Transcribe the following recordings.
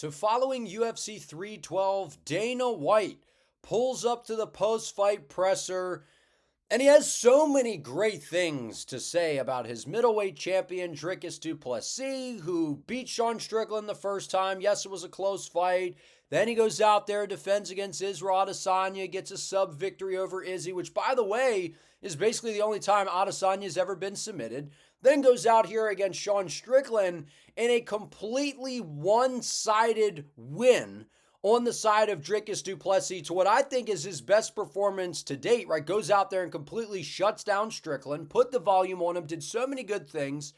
To following UFC 312, Dana White pulls up to the post-fight presser, and he has so many great things to say about his middleweight champion, Dricus du Plessis, who beat Sean Strickland the first time. Yes, it was a close fight. Then he goes out there, defends against Israel Adesanya, gets a sub victory over Izzy, which, by the way, is basically the only time Adesanya's ever been submitted. Then goes out here against Sean Strickland in a completely one-sided win on the side of Dricus du Plessis to what I think is his best performance to date, right? Goes out there and completely shuts down Strickland, put the volume on him, did so many good things.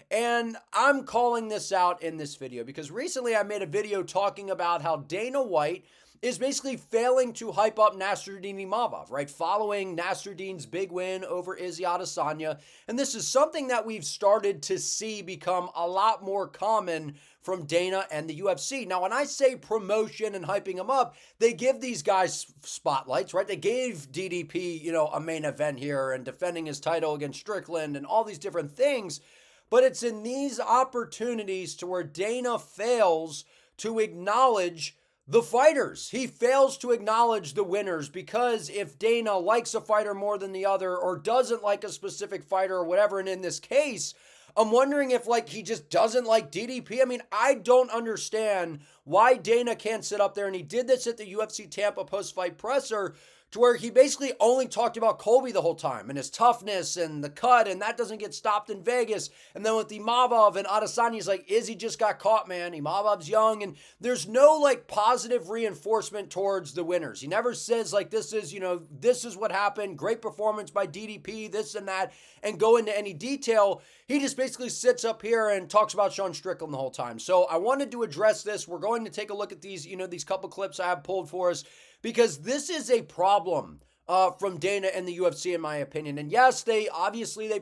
And I'm calling this out in this video because recently I made a video talking about how Dana White is basically failing to hype up Nasruddin Imavov, right? Following Nasruddin's big win over Izzy Adesanya. And this is something that we've started to see become a lot more common from Dana and the UFC. Now, when I say promotion and hyping them up, they give these guys spotlights, right? They gave DDP, a main event here and defending his title against Strickland and all these different things. But it's in these opportunities to where Dana fails to acknowledge the fighters. He fails to acknowledge the winners because if Dana likes a fighter more than the other or doesn't like a specific fighter or whatever, and in this case, I'm wondering if he just doesn't like DDP. I mean, I don't understand why Dana can't sit up there, and he did this at the UFC Tampa post-fight presser to where he basically only talked about Colby the whole time and his toughness and the cut, and that doesn't get stopped in Vegas. And then with Imavov and Adesanya, he's like, Izzy just got caught, man. Imavov's young, and there's no positive reinforcement towards the winners. He never says this is what happened, great performance by DDP, this and that, and go into any detail. He just basically sits up here and talks about Sean Strickland the whole time. So I wanted to address this. We're going to take a look at these, these couple clips I have pulled for us, because this is a problem from Dana and the UFC, in my opinion. And yes, they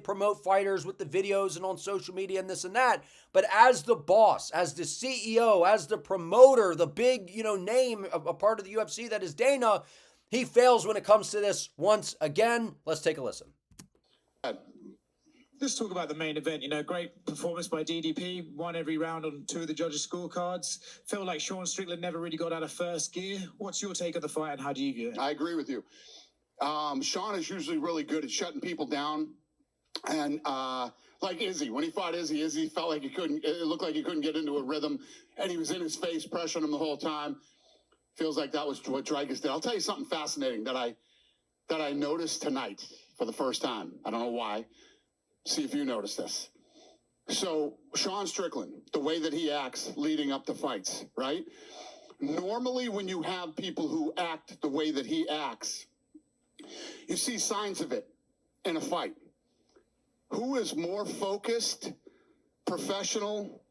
promote fighters with the videos and on social media and this and that. But as the boss, as the CEO, as the promoter, the big, name, a part of the UFC that is Dana, he fails when it comes to this once again. Let's take a listen. Let's talk about the main event. Great performance by DDP. Won every round on 2 of the judges' scorecards. Felt like Sean Strickland never really got out of first gear. What's your take of the fight and how do you view it? I agree with you. Sean is usually really good at shutting people down. And like Izzy, when he fought Izzy felt like it looked like he couldn't get into a rhythm. And he was in his face, pressuring him the whole time. Feels like that was what Dricus did. I'll tell you something fascinating that I noticed tonight for the first time. I don't know why. See if you notice this. So Sean Strickland, the way that he acts leading up to fights, right? Normally when you have people who act the way that he acts, you see signs of it in a fight. Who is more focused, professional,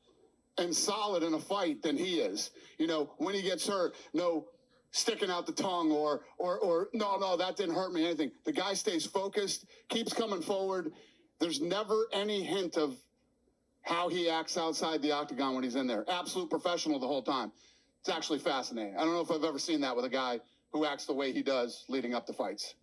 and solid in a fight than he is? When he gets hurt, no sticking out the tongue or no, that didn't hurt me, anything. The guy stays focused, keeps coming forward. There's never any hint of how he acts outside the octagon when he's in there. Absolute professional the whole time. It's actually fascinating. I don't know if I've ever seen that with a guy who acts the way he does leading up to fights.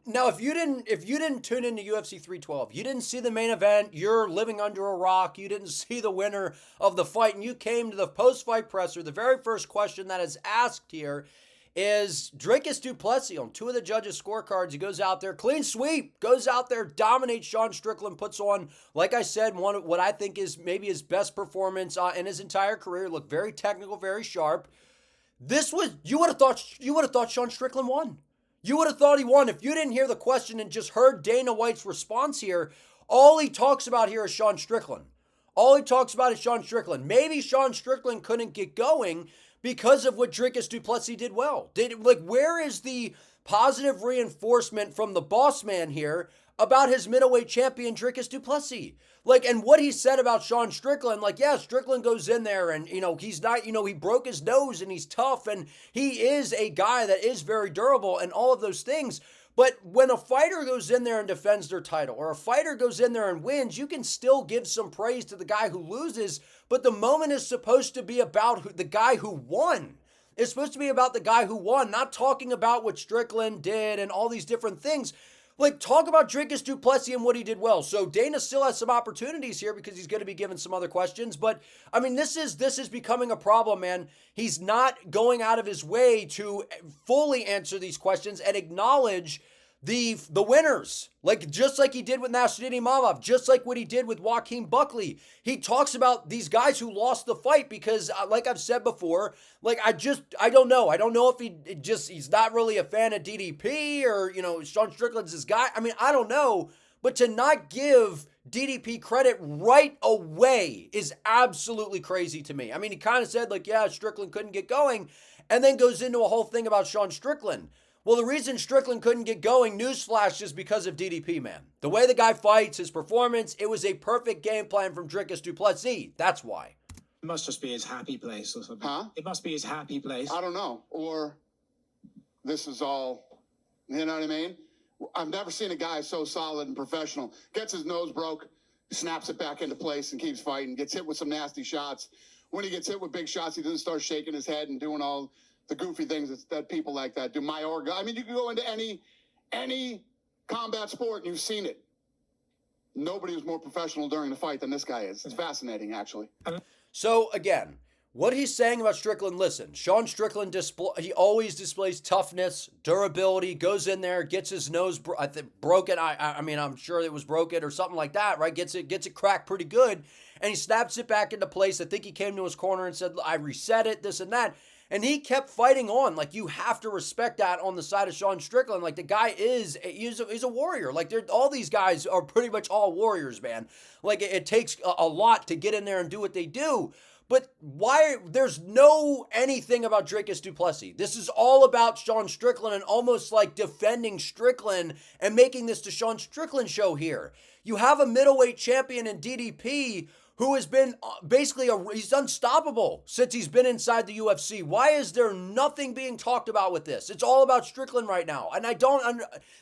Now, if you didn't tune into UFC 312, you didn't see the main event, you're living under a rock, you didn't see the winner of the fight, and you came to the post-fight presser, the very first question that is asked here is Dricus du Plessis on 2 of the judges' scorecards. He goes out there, clean sweep, goes out there, dominates Sean Strickland, puts on, like I said, one of what I think is maybe his best performance in his entire career. Looked very technical, very sharp. You would have thought Sean Strickland won. You would have thought he won. If you didn't hear the question and just heard Dana White's response here, all he talks about here is Sean Strickland. All he talks about is Sean Strickland. Maybe Sean Strickland couldn't get going because of what Dricus du Plessis did well. Where is the positive reinforcement from the boss man here about his middleweight champion, Dricus du Plessis? And what he said about Sean Strickland, Strickland goes in there and, he's not, he broke his nose and he's tough and he is a guy that is very durable and all of those things. But when a fighter goes in there and defends their title, or a fighter goes in there and wins, you can still give some praise to the guy who loses, but the moment is supposed to be about the guy who won. It's supposed to be about the guy who won, not talking about what Strickland did and all these different things. Like, talk about Dricus du Plessis and what he did well. So Dana still has some opportunities here because he's going to be given some other questions. But I mean, this is becoming a problem, man. He's not going out of his way to fully answer these questions and acknowledge the winners, like just like he did with Nasruddin Imavov, just like what he did with Joaquin Buckley. He talks about these guys who lost the fight because, like I've said before, like I don't know. I don't know if he's not really a fan of DDP or, Sean Strickland's his guy. I mean, I don't know, but to not give DDP credit right away is absolutely crazy to me. I mean, he kind of said like, yeah, Strickland couldn't get going, and then goes into a whole thing about Sean Strickland. Well, the reason Strickland couldn't get going, newsflash, is because of DDP, man. The way the guy fights, his performance, it was a perfect game plan from Dricus du Plessis. That's why. It must just be his happy place or something. Huh? It must be his happy place. I don't know. Or this is all, you know what I mean? I've never seen a guy so solid and professional. Gets his nose broke, snaps it back into place and keeps fighting. Gets hit with some nasty shots. When he gets hit with big shots, he doesn't start shaking his head and doing all the goofy things that people like that do. I mean, you can go into any combat sport and you've seen it. Nobody was more professional during the fight than this guy is. It's fascinating, actually. So, again, what he's saying about Strickland, listen, Sean Strickland, he always displays toughness, durability, goes in there, gets his nose broken. I mean, I'm sure it was broken or something like that, right? Gets it cracked pretty good, and he snaps it back into place. I think he came to his corner and said, I reset it, this and that. And he kept fighting on. Like, you have to respect that on the side of Sean Strickland. Like, the guy he's a warrior. Like, all these guys are pretty much all warriors, man. Like, it takes a lot to get in there and do what they do. But there's no anything about Dricus du Plessis. This is all about Sean Strickland and almost like defending Strickland and making this the Sean Strickland show here. You have a middleweight champion in DDP who has been basically he's unstoppable since he's been inside the UFC. Why is there nothing being talked about with this? It's all about Strickland right now. And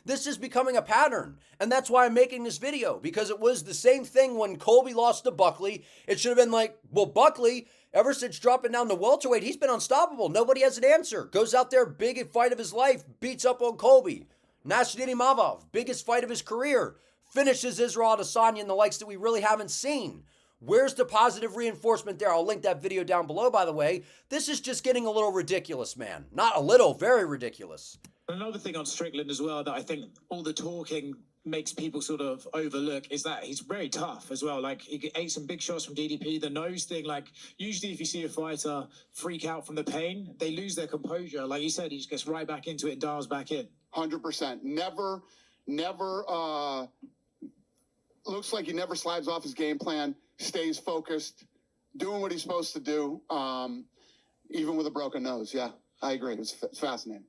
this is becoming a pattern. And that's why I'm making this video, because it was the same thing when Colby lost to Buckley. It should have been like, well, Buckley, ever since dropping down to welterweight, he's been unstoppable. Nobody has an answer. Goes out there, big fight of his life, beats up on Colby. Nasruddin Imavov, biggest fight of his career, finishes Israel Adesanya in the likes that we really haven't seen. Where's the positive reinforcement there? I'll link that video down below, by the way. This is just getting a little ridiculous, man. Not a little, very ridiculous. Another thing on Strickland as well that I think all the talking makes people sort of overlook is that he's very tough as well. Like, he ate some big shots from DDP. The nose thing, like, usually if you see a fighter freak out from the pain, they lose their composure. Like you said, he just gets right back into it and dials back in. 100%. Never, looks like he never slides off his game plan. Stays focused, doing what he's supposed to do, even with a broken nose. Yeah, I agree. It's fascinating.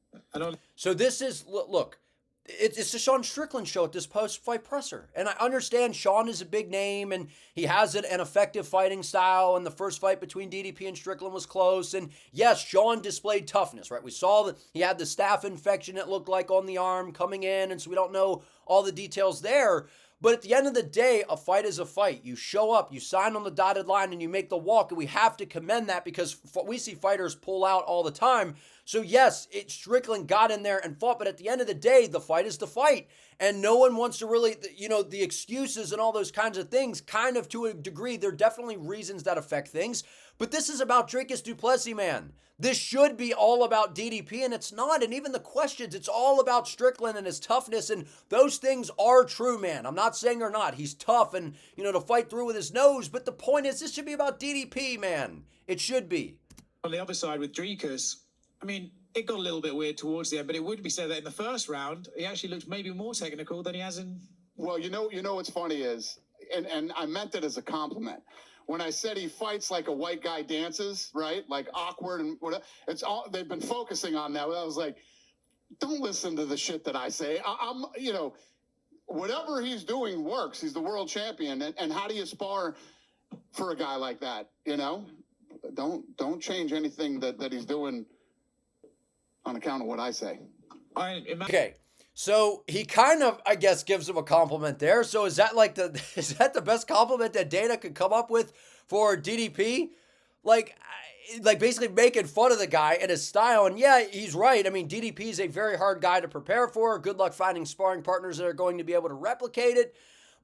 So this is, look, it's the Sean Strickland show at this post-fight presser. And I understand Sean is a big name, and he has an effective fighting style, and the first fight between DDP and Strickland was close. And yes, Sean displayed toughness, right? We saw that he had the staph infection, it looked like, on the arm coming in, and so we don't know all the details there. But at the end of the day, a fight is a fight. You show up, you sign on the dotted line, and you make the walk. And we have to commend that because we see fighters pull out all the time. So yes, Strickland got in there and fought. But at the end of the day, the fight is the fight. And no one wants to really, the excuses and all those kinds of things, kind of to a degree, there are definitely reasons that affect things. But this is about Dricus du Plessis, man. This should be all about DDP, and it's not. And even the questions, it's all about Strickland and his toughness, and those things are true, man. I'm not saying they're not. He's tough and, to fight through with his nose. But the point is, this should be about DDP, man. It should be. On the other side with Dricus, I mean, it got a little bit weird towards the end, but it would be said that in the first round, he actually looked maybe more technical than he has in... Well, you know what's funny is, and I meant it as a compliment. When I said he fights like a white guy dances, right? Like awkward and whatever. It's all, they've been focusing on that. I was like, don't listen to the shit that I say. I'm whatever he's doing works. He's the world champion. And how do you spar for a guy like that? Don't change anything that he's doing on account of what I say. Okay. So he kind of, I guess, gives him a compliment there. So is that the best compliment that Dana could come up with for DDP? like basically making fun of the guy and his style. And yeah, he's right. I mean, DDP is a very hard guy to prepare for. Good luck finding sparring partners that are going to be able to replicate it.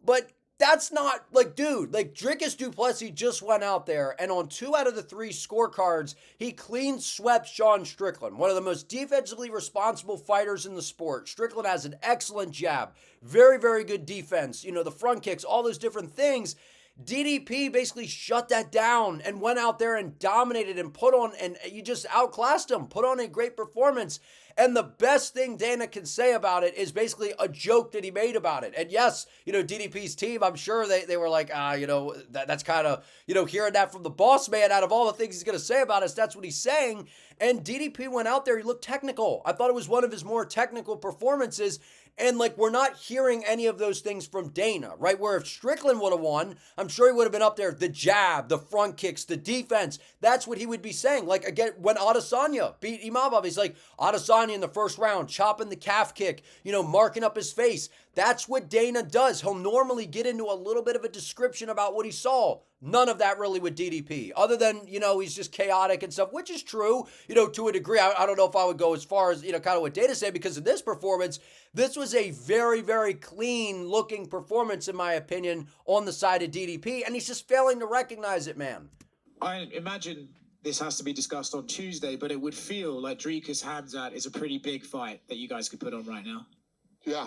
But that's not like, dude, like Dricus du Plessis just went out there and on 2 out of the 3 scorecards, he clean swept Sean Strickland, one of the most defensively responsible fighters in the sport. Strickland has an excellent jab, very, very good defense, you know, the front kicks, all those different things. DDP basically shut that down and went out there and dominated and put on, and you just outclassed him, put on a great performance. And the best thing Dana can say about it is basically a joke that he made about it. And yes, you know, DDP's team, I'm sure they were like, you know, that's kind of, you know, hearing that from the boss man out of all the things he's going to say about us, that's what he's saying. And DDP went out there, he looked technical. I thought it was one of his more technical performances. And like, we're not hearing any of those things from Dana, right? Where if Strickland would have won, I'm sure he would have been up there, the jab, the front kicks, the defense. That's what he would be saying. Like, again, when Adesanya beat Imavov, he's like, Adesanya in the first round, chopping the calf kick, you know, marking up his face. That's what Dana does. He'll normally get into a little bit of a description about what he saw. None of that really with DDP, other than, you know, he's just chaotic and stuff, which is true, you know, to a degree. I don't know if I would go as far as, you know, kind of what Dana said, because of this performance. This was a very, very clean looking performance, in my opinion, on the side of DDP, and he's just failing to recognize it, man. I imagine this has to be discussed on Tuesday, but it would feel like Dricus Khamzat is a pretty big fight that you guys could put on right now. Yeah.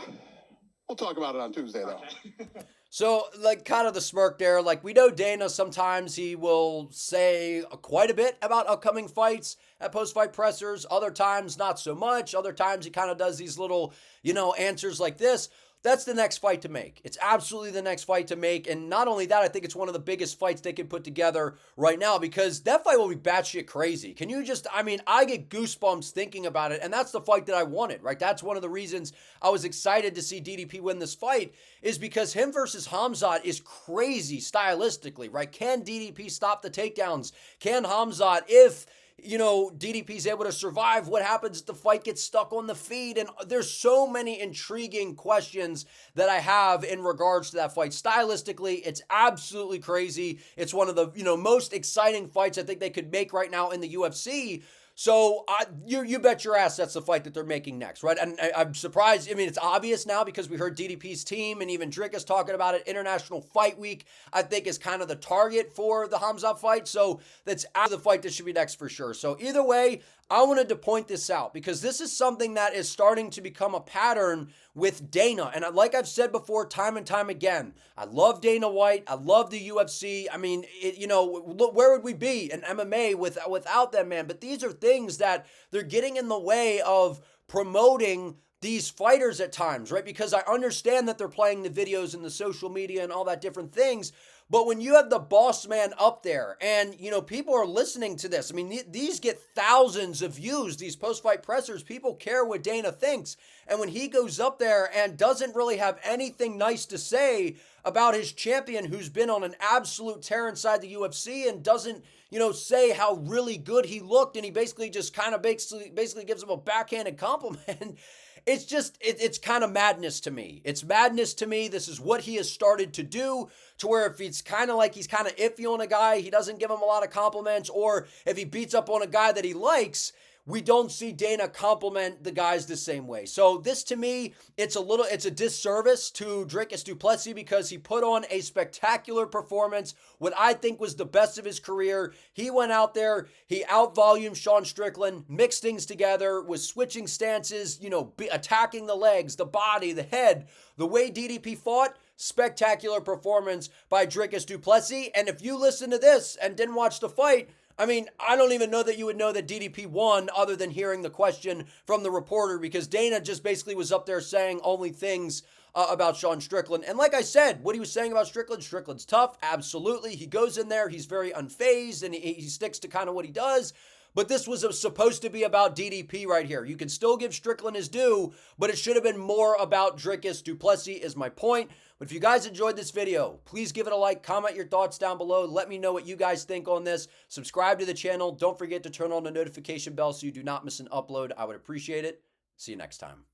We'll talk about it on Tuesday, though. Okay. So, like, kind of the smirk there. Like, we know Dana, sometimes he will say quite a bit about upcoming fights at post-fight pressers. Other times, not so much. Other times, he kind of does these little, you know, answers like this. That's the next fight to make. It's absolutely the next fight to make. And not only that, I think it's one of the biggest fights they can put together right now, because that fight will be batshit crazy. Can you just, I mean, I get goosebumps thinking about it. And that's the fight that I wanted, right? That's one of the reasons I was excited to see DDP win this fight, is because him versus Khamzat is crazy stylistically, right? Can DDP stop the takedowns? Can Khamzat, if, you know, DDP's able to survive, what happens if the fight gets stuck on the feet? And there's so many intriguing questions that I have in regards to that fight. Stylistically, it's absolutely crazy. It's one of the, you know, most exciting fights I think they could make right now in the UFC. So you bet your ass that's the fight that they're making next, right? And I'm surprised. I mean, it's obvious now because we heard DDP's team and even Dricus talking about it. International Fight Week, I think, is kind of the target for the Khamzat fight. So that's out of the fight that should be next for sure. So either way, I wanted to point this out because this is something that is starting to become a pattern with Dana. And like I've said before, time and time again, I love Dana White. I love the UFC. I mean, you know, look, where would we be in MMA without them, man? But these are things that they're getting in the way of promoting these fighters at times, right? Because I understand that they're playing the videos and the social media and all that different things. But when you have the boss man up there and, you know, people are listening to this, I mean, these get thousands of views, these post-fight pressers. People care what Dana thinks. And when he goes up there and doesn't really have anything nice to say about his champion who's been on an absolute tear inside the UFC and doesn't, you know, say how really good he looked, and he basically just kind of basically gives him a backhanded compliment. It's just, it's kind of madness to me. It's madness to me. This is what he has started to do, to where if it's kind of like he's kind of iffy on a guy, he doesn't give him a lot of compliments, or if he beats up on a guy that he likes, we don't see Dana compliment the guys the same way. So this, to me, it's a disservice to Dricus du Plessis because he put on a spectacular performance, what I think was the best of his career. He went out there, he out-volumed Sean Strickland, mixed things together, was switching stances, you know, attacking the legs, the body, the head. The way DDP fought, spectacular performance by Dricus du Plessis. And if you listen to this and didn't watch the fight, I mean, I don't even know that you would know that DDP won other than hearing the question from the reporter, because Dana just basically was up there saying only things about Sean Strickland. And like I said, what he was saying about Strickland's tough. Absolutely. He goes in there, he's very unfazed, and he sticks to kind of what he does. But this was supposed to be about DDP right here. You can still give Strickland his due, but it should have been more about Dricus du Plessis is my point. But if you guys enjoyed this video, please give it a like, comment your thoughts down below. Let me know what you guys think on this. Subscribe to the channel. Don't forget to turn on the notification bell so you do not miss an upload. I would appreciate it. See you next time.